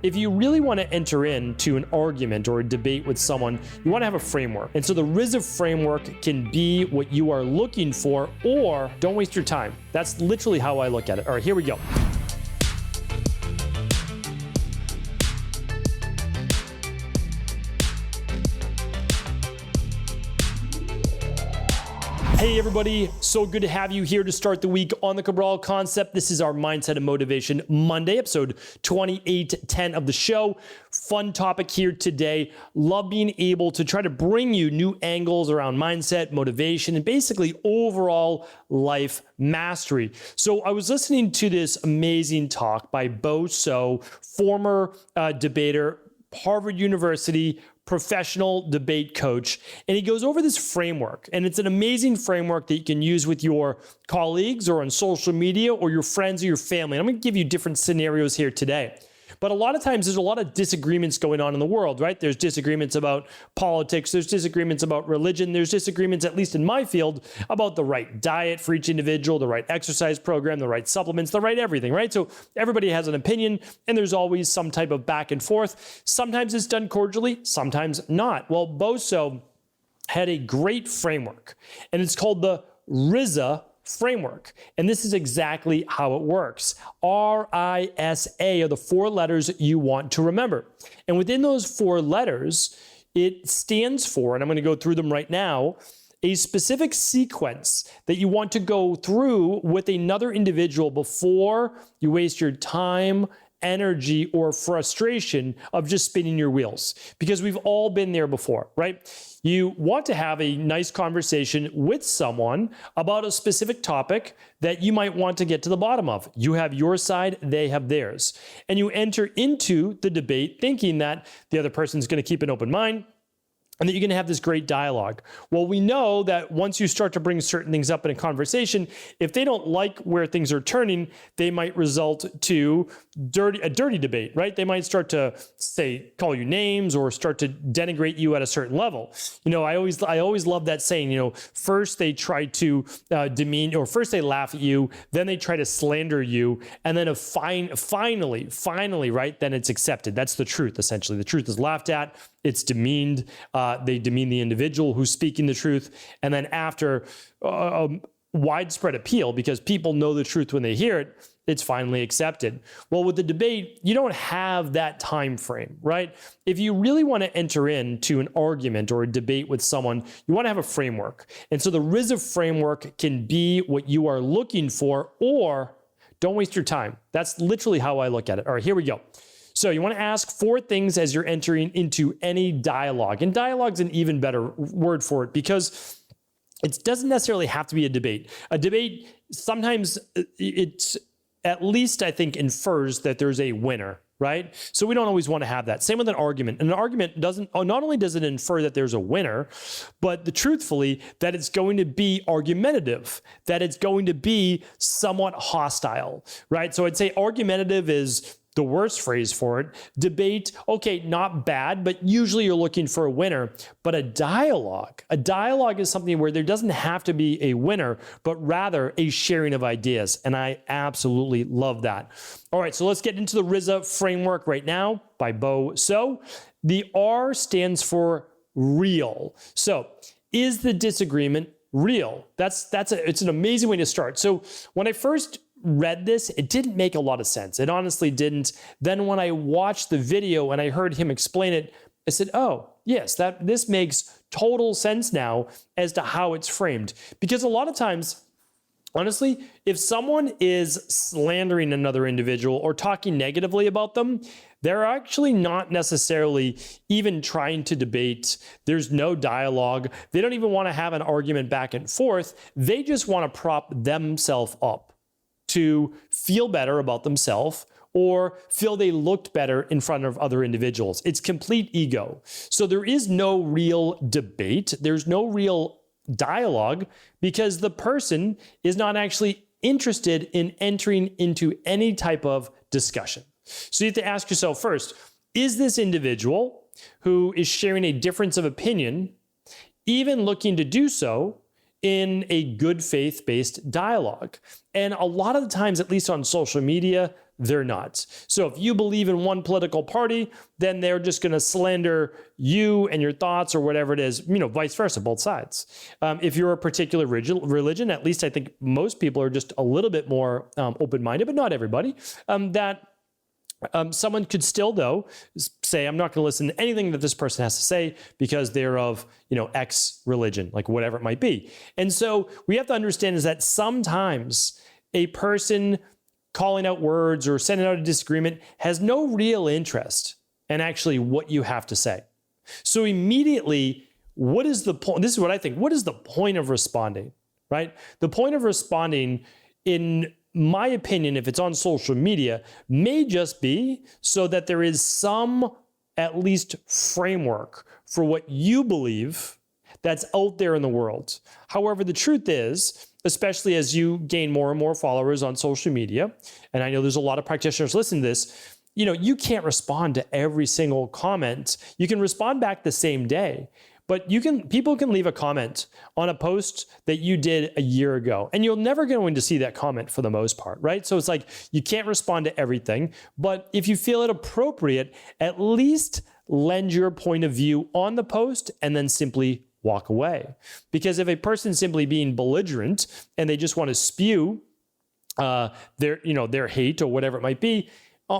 If you really want to enter into an argument or a debate with someone, you want to have a framework. And so the Risa framework can be what you are looking for, or don't waste your time. That's literally how I look at it. All right, here we go. Hey everybody, so good to have you here to start the week on the Cabral Concept. This is our Mindset and Motivation Monday, episode 2810 of the show. Fun topic here today. Love being able to try to bring you new angles around mindset, motivation, and basically overall life mastery. So I was listening to this amazing talk by Bo So, former debater, Harvard University, professional debate coach, and he goes over this framework, and it's an amazing framework that you can use with your colleagues or on social media or your friends or your family. And I'm going to give you different scenarios here today. But a lot of times there's a lot of disagreements going on in the world, right? There's disagreements about politics, there's disagreements about religion, there's disagreements, at least in my field, about the right diet for each individual, the right exercise program, the right supplements, the right everything, right? So everybody has an opinion, and there's always some type of back and forth. Sometimes it's done cordially, sometimes not. Well, Boso had a great framework, and it's called the Risa framework. And this is exactly how it works. R-I-S-A are the four letters you want to remember. And within those four letters, it stands for, and I'm going to go through them right now, a specific sequence that you want to go through with another individual before you waste your time, energy, or frustration of just spinning your wheels. Because we've all been there before, right? You want to have a nice conversation with someone about a specific topic that you might want to get to the bottom of. You have your side, they have theirs. And you enter into the debate thinking that the other person's going to keep an open mind and that you're going to have this great dialogue. Well, we know that once you start to bring certain things up in a conversation, if they don't like where things are turning, they might result to a dirty debate, right? They might start to say, call you names or start to denigrate you at a certain level. You know, I always love that saying, you know, first they try to demean, or first they laugh at you, then they try to slander you, and then finally, right, then it's accepted. That's the truth, essentially. The truth is laughed at, it's demeaned, they demean the individual who's speaking the truth, and then after widespread appeal, because people know the truth when they hear it, it's finally accepted. Well, with the debate, you don't have that time frame, right? If you really want to enter into an argument or a debate with someone, you want to have a framework. And so the Risa framework can be what you are looking for, or don't waste your time. That's literally how I look at it. All right, here we go. So you want to ask four things as you're entering into any dialogue. And dialogue's an even better word for it, because it doesn't necessarily have to be a debate. A debate, sometimes it at least, I think, infers that there's a winner, right? So we don't always want to have that. Same with an argument. An argument doesn't, not only does it infer that there's a winner, but truthfully, that it's going to be argumentative, that it's going to be somewhat hostile, right? So I'd say argumentative is the worst phrase for it. Debate, okay, not bad, but usually you're looking for a winner. But a dialogue is something where there doesn't have to be a winner, but rather a sharing of ideas. And I absolutely love that. All right, so let's get into the Risa framework right now by Bo So. The R stands for real. So is the disagreement real? It's an amazing way to start. So when I first read this, it didn't make a lot of sense. It honestly didn't. Then when I watched the video and I heard him explain it, I said, oh, yes, this makes total sense now as to how it's framed. Because a lot of times, honestly, if someone is slandering another individual or talking negatively about them, they're actually not necessarily even trying to debate. There's no dialogue. They don't even want to have an argument back and forth. They just want to prop themselves up to feel better about themselves or feel they looked better in front of other individuals. It's complete ego. So there is no real debate. There's no real dialogue, because the person is not actually interested in entering into any type of discussion. So you have to ask yourself first, is this individual who is sharing a difference of opinion even looking to do so in a good faith-based dialogue? And a lot of the times, at least on social media, they're not. So if you believe in one political party, then they're just going to slander you and your thoughts or whatever it is, vice versa, both sides. If you're a particular religion, at least I think most people are just a little bit more open-minded, but not everybody, someone could still, though, say, I'm not going to listen to anything that this person has to say because they're of, X religion, like whatever it might be. And so we have to understand is that sometimes a person calling out words or sending out a disagreement has no real interest in actually what you have to say. So immediately, what is the point? This is what I think. What is the point of responding, right? The point of responding, in my opinion, if it's on social media, may just be so that there is some, at least, framework for what you believe that's out there in the world. However, the truth is, especially as you gain more and more followers on social media, and I know there's a lot of practitioners listening to this, you can't respond to every single comment. You can respond back the same day, but people can leave a comment on a post that you did a year ago, and you're never going to see that comment for the most part, right? So it's like you can't respond to everything, but if you feel it appropriate, at least lend your point of view on the post and then simply walk away. Because if a person's simply being belligerent and they just want to spew their hate or whatever it might be,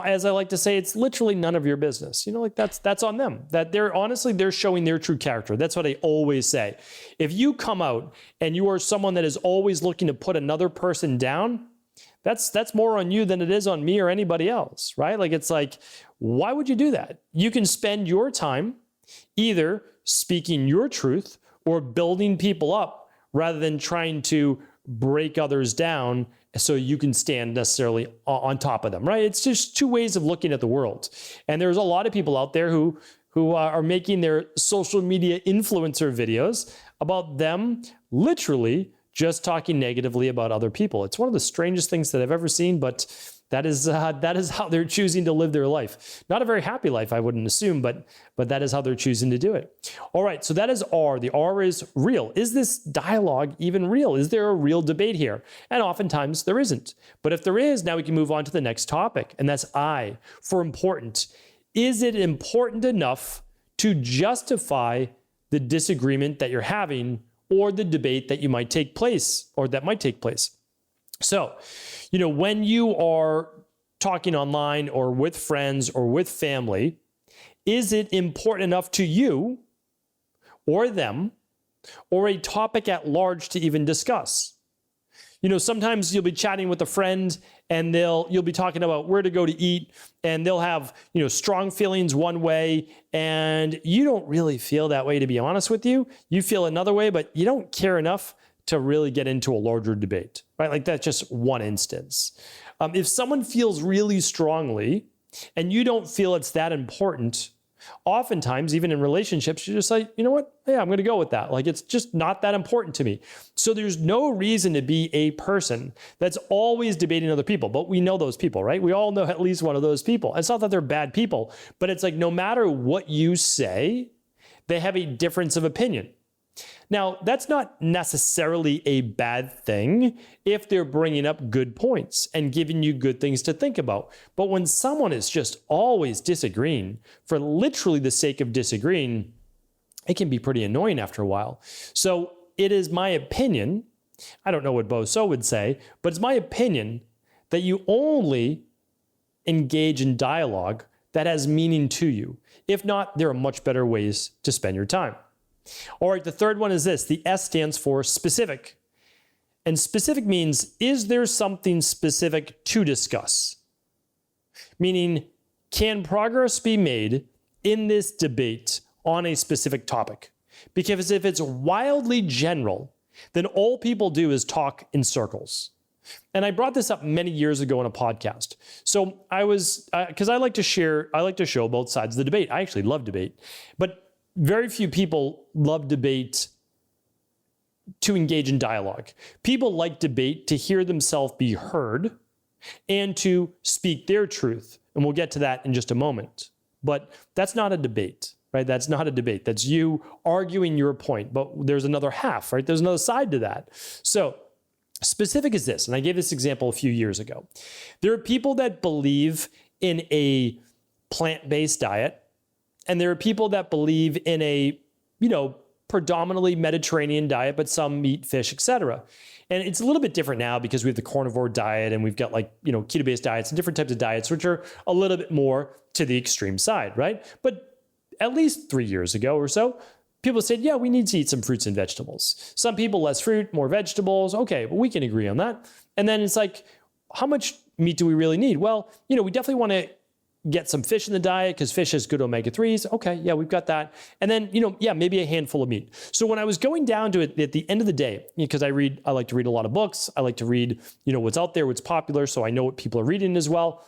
as I like to say, it's literally none of your business. That's on them. That they're showing their true character. That's what I always say. If you come out and you are someone that is always looking to put another person down, that's more on you than it is on me or anybody else, right? It's like, why would you do that? You can spend your time either speaking your truth or building people up rather than trying to break others down so you can stand necessarily on top of them, right? It's just two ways of looking at the world. And there's a lot of people out there who are making their social media influencer videos about them literally just talking negatively about other people. It's one of the strangest things that I've ever seen, but that is how they're choosing to live their life. Not a very happy life, I wouldn't assume, but that is how they're choosing to do it. All right, so that is R. The R is real. Is this dialogue even real? Is there a real debate here? And oftentimes there isn't. But if there is, now we can move on to the next topic, and that's I, for important. Is it important enough to justify the disagreement that you're having or the debate that might take place? So, when you are talking online or with friends or with family, is it important enough to you or them or a topic at large to even discuss? Sometimes you'll be chatting with a friend and you'll be talking about where to go to eat, and they'll have, strong feelings one way, and you don't really feel that way, to be honest with you. You feel another way, but you don't care enough to really get into a larger debate, right? That's just one instance. If someone feels really strongly and you don't feel it's that important, oftentimes, even in relationships, you're just like, you know what? Yeah, I'm going to go with that. It's just not that important to me. So there's no reason to be a person that's always debating other people. But we know those people, right? We all know at least one of those people. It's not that they're bad people, but it's like no matter what you say, they have a difference of opinion. Now, that's not necessarily a bad thing if they're bringing up good points and giving you good things to think about. But when someone is just always disagreeing for literally the sake of disagreeing, it can be pretty annoying after a while. So it is my opinion, I don't know what Bo So would say, but it's my opinion that you only engage in dialogue that has meaning to you. If not, there are much better ways to spend your time. All right, the third one is this. The S stands for specific. And specific means, is there something specific to discuss? Meaning, can progress be made in this debate on a specific topic? Because if it's wildly general, then all people do is talk in circles. And I brought this up many years ago in a podcast. So because I like to show both sides of the debate. I actually love debate. But very few people love debate to engage in dialogue. People like debate to hear themselves be heard and to speak their truth. And we'll get to that in just a moment. But that's not a debate, right? That's not a debate. That's you arguing your point. But there's another half, right? There's another side to that. So Specific is this, and I gave this example a few years ago. There are people that believe in a plant-based diet, and there are people that believe in a, predominantly Mediterranean diet, but some meat, fish, etc. And it's a little bit different now because we have the carnivore diet and we've got keto-based diets and different types of diets, which are a little bit more to the extreme side, right? But at least 3 years ago or so, people said, yeah, we need to eat some fruits and vegetables. Some people, less fruit, more vegetables. Okay, but we can agree on that. And then it's like, how much meat do we really need? Well, we definitely want to get some fish in the diet because fish has good omega-3s. Okay, yeah, we've got that. And then, maybe a handful of meat. So when I was going down to it at the end of the day, because I like to read a lot of books. I like to read, what's out there, what's popular, so I know what people are reading as well.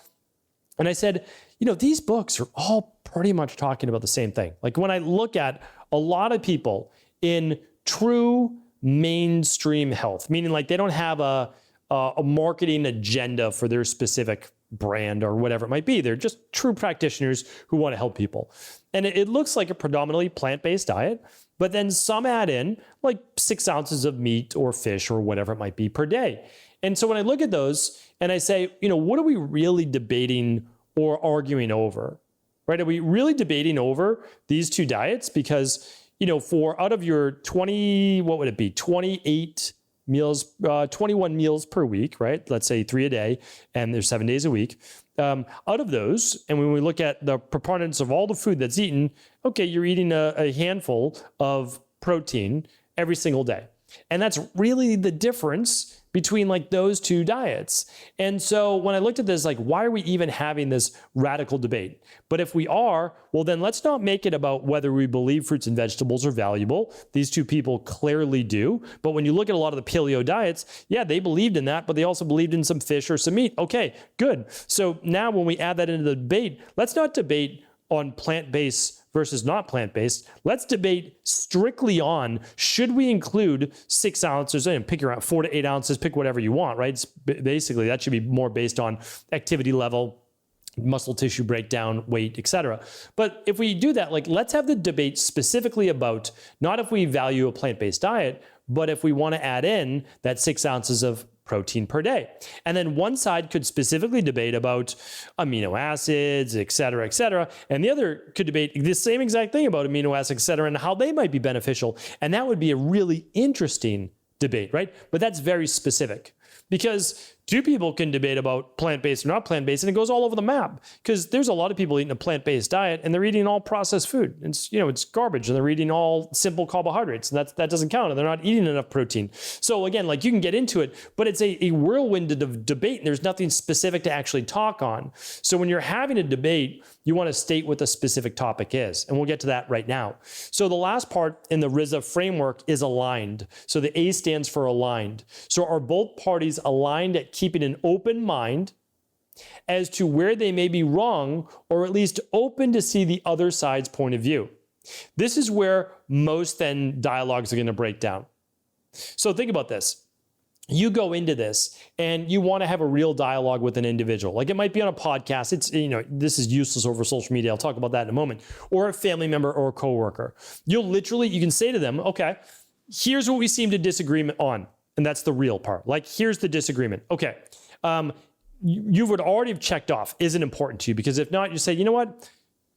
And I said, these books are all pretty much talking about the same thing. Like when I look at a lot of people in true mainstream health, meaning like they don't have a marketing agenda for their specific brand or whatever it might be. They're just true practitioners who want to help people. And it looks like a predominantly plant-based diet, but then some add in like 6 ounces of meat or fish or whatever it might be per day. And so when I look at those and I say, what are we really debating or arguing over, right? Are we really debating over these two diets? Because, for out of your 28 meals, 21 meals per week, right? Let's say 3 a day, and there's 7 days a week. Out of those, and when we look at the preponderance of all the food that's eaten, okay, you're eating a handful of protein every single day. And that's really the difference between like those two diets. And so when I looked at this, like, why are we even having this radical debate? But if we are, well, then let's not make it about whether we believe fruits and vegetables are valuable. These two people clearly do. But when you look at a lot of the paleo diets, yeah, they believed in that, but they also believed in some fish or some meat. Okay, good. So now when we add that into the debate, let's not debate on plant-based versus not plant-based. Let's debate strictly on, should we include 6 ounces, and pick around 4 to 8 ounces, pick whatever you want, right? It's basically, that should be more based on activity level, muscle tissue breakdown, weight, etc. But if we do that, like, let's have the debate specifically about not if we value a plant-based diet, but if we want to add in that 6 ounces of protein per day. And then one side could specifically debate about amino acids, et cetera, and the other could debate the same exact thing about amino acids, et cetera, and how they might be beneficial. And that would be a really interesting debate, right? But that's very specific, because two people can debate about plant-based or not plant-based, and it goes all over the map, because there's a lot of people eating a plant-based diet and they're eating all processed food. It's garbage, and they're eating all simple carbohydrates, and that doesn't count, and they're not eating enough protein. So again, like, you can get into it, but it's a whirlwind of debate, and there's nothing specific to actually talk on. So when you're having a debate, you want to state what the specific topic is, and we'll get to that right now. So the last part in the Risa framework is aligned. So the A stands for aligned. So are both parties aligned at keeping an open mind as to where they may be wrong, or at least open to see the other side's point of view? This is where most then dialogues are going to break down. So think about this. You go into this and you want to have a real dialogue with an individual. Like, it might be on a podcast. It's, this is useless over social media. I'll talk about that in a moment. Or a family member or a coworker. You can say to them, okay, here's what we seem to disagree on. And that's the real part. Like, here's the disagreement. Okay. You would already have checked off, is it important to you? Because if not, you say, you know what?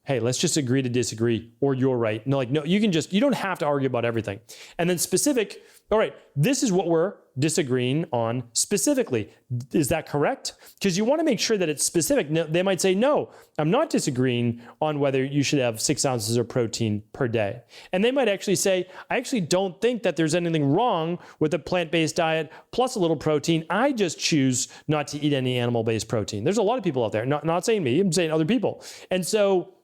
Hey, let's just agree to disagree, or you're right. No, you don't have to argue about everything. And then specific, all right, this is what we're disagreeing on specifically. Is that correct? Because you want to make sure that it's specific. They might say, no, I'm not disagreeing on whether you should have 6 ounces of protein per day. And they might actually say, I actually don't think that there's anything wrong with a plant-based diet plus a little protein. I just choose not to eat any animal-based protein. There's a lot of people out there, not saying me, I'm saying other people. And so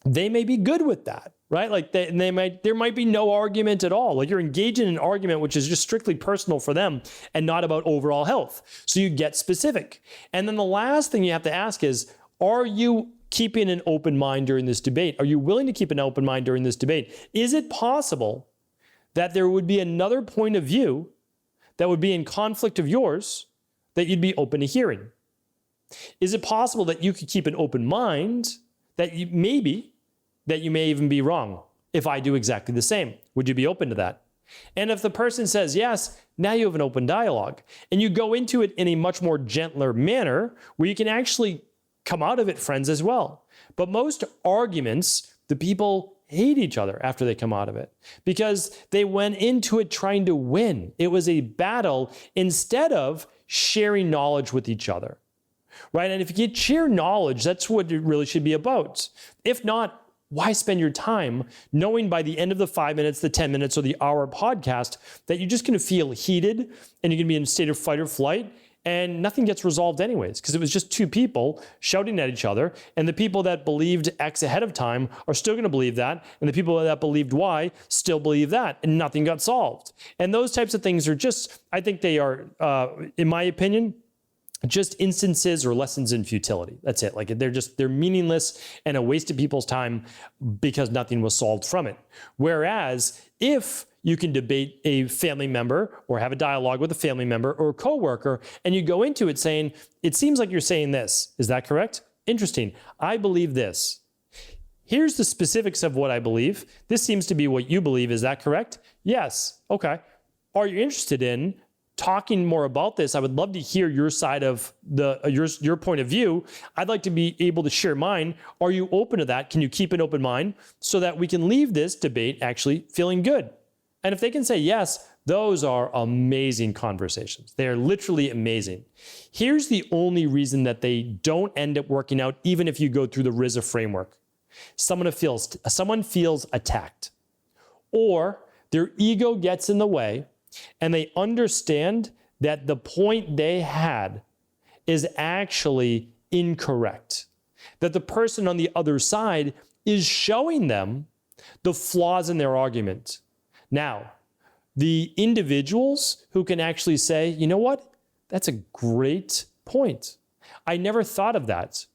they may be good with that, right? Like, there might be no argument at all. Like, you're engaging in an argument which is just strictly personal for them and not about overall health. So you get specific. And then the last thing you have to ask is, are you keeping an open mind during this debate? Are you willing to keep an open mind during this debate? Is it possible that there would be another point of view that would be in conflict of yours that you'd be open to hearing? Is it possible that you could keep an open mind that you may even be wrong if I do exactly the same? Would you be open to that? And if the person says yes, now you have an open dialogue. And you go into it in a much more gentler manner where you can actually come out of it friends as well. But most arguments, the people hate each other after they come out of it because they went into it trying to win. It was a battle instead of sharing knowledge with each other, right? And if you can share knowledge, that's what it really should be about. If not, why spend your time knowing by the end of the 5 minutes, the 10 minutes, or the hour podcast that you're just going to feel heated and you're going to be in a state of fight or flight and nothing gets resolved anyways because it was just two people shouting at each other, and the people that believed X ahead of time are still going to believe that, and the people that believed Y still believe that, and nothing got solved. And those types of things are just, I think they are, in my opinion, just instances or lessons in futility. That's it. Like they're meaningless and a waste of people's time because nothing was solved from it. Whereas if you can debate a family member or have a dialogue with a family member or a coworker and you go into it saying, it seems like you're saying this. Is that correct? Interesting. I believe this. Here's the specifics of what I believe. This seems to be what you believe. Is that correct? Yes. Okay. Are you interested in talking more about this? I would love to hear your side of your point of view. I'd like to be able to share mine. Are you open to that? Can you keep an open mind so that we can leave this debate actually feeling good? And if they can say yes, those are amazing conversations. They are literally amazing. Here's the only reason that they don't end up working out, even if you go through the Risa framework. Someone feels attacked, or their ego gets in the way, and they understand that the point they had is actually incorrect. That the person on the other side is showing them the flaws in their argument. Now, the individuals who can actually say, you know what? That's a great point. I never thought of that.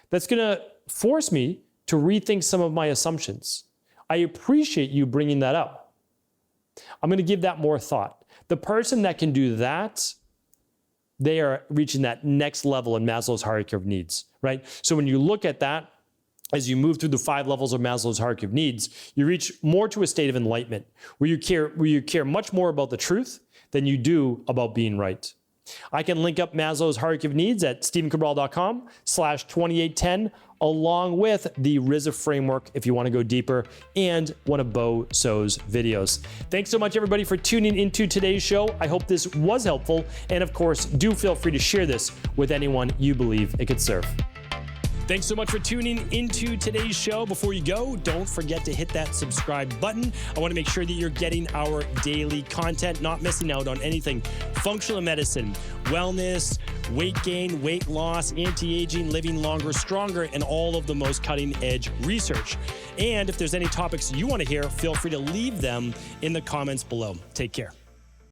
That's going to force me to rethink some of my assumptions. I appreciate you bringing that up. I'm going to give that more thought. The person that can do that, they are reaching that next level in Maslow's hierarchy of needs, right? So when you look at that, as you move through the 5 levels of Maslow's hierarchy of needs, you reach more to a state of enlightenment where you care much more about the truth than you do about being right. I can link up Maslow's hierarchy of needs at stephencabral.com/2810 along with the Risa framework if you want to go deeper and one of Bo So's videos. Thanks so much everybody for tuning into today's show. I hope this was helpful, and of course, do feel free to share this with anyone you believe it could serve. Thanks so much for tuning into today's show. Before you go, don't forget to hit that subscribe button. I want to make sure that you're getting our daily content, not missing out on anything functional medicine, wellness, weight gain, weight loss, anti-aging, living longer, stronger, and all of the most cutting-edge research. And if there's any topics you want to hear, feel free to leave them in the comments below. Take care.